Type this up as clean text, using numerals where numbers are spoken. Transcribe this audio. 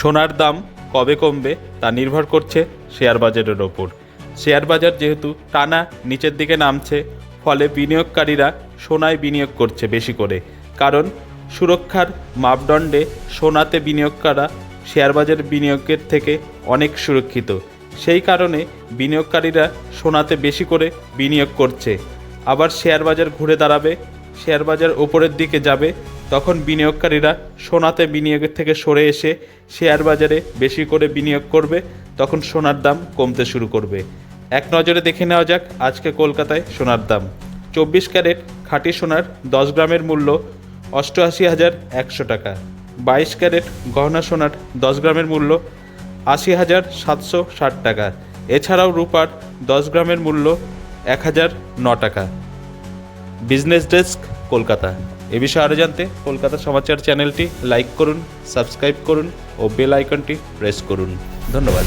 সোনার দাম কবে কমবে তা নির্ভর করছে শেয়ার বাজারের ওপর। শেয়ার বাজার যেহেতু টানা নিচের দিকে নামছে, ফলে বিনিয়োগকারীরা সোনায় বিনিয়োগ করছে বেশি করে, কারণ সুরক্ষার মাপদণ্ডে সোনাতে বিনিয়োগ করা শেয়ার বাজার বিনিয়োগের থেকে অনেক সুরক্ষিত। সেই কারণে বিনিয়োগকারীরা সোনাতে বেশি করে বিনিয়োগ করছে। আবার শেয়ার বাজার ঘুরে দাঁড়াবে, শেয়ার বাজার ওপরের দিকে যাবে, তখন বিনিয়োগকারীরা সোনাতে বিনিয়োগের থেকে সরে এসে শেয়ার বাজারে বেশি করে বিনিয়োগ করবে, তখন সোনার দাম কমতে শুরু করবে। এক নজরে দেখে নেওয়া যাক আজকে কলকাতায় সোনার দাম। 24 ক্যারেট খাঁটি সোনার 10 গ্রামের মূল্য 88,100 টাকা। 22 ক্যারেট গহনা সোনার 10 গ্রামের মূল্য 80,760 টাকা। এছাড়াও রূপার 10 গ্রামের মূল্য 1,009 টাকা। Business desk, Kolkata. এ বিষয়ে আরও জানতে কলকাতা সমাচার চ্যানেলটি লাইক করুন, সাবস্ক্রাইব করুন ও বেল আইকনটি প্রেস করুন। ধন্যবাদ।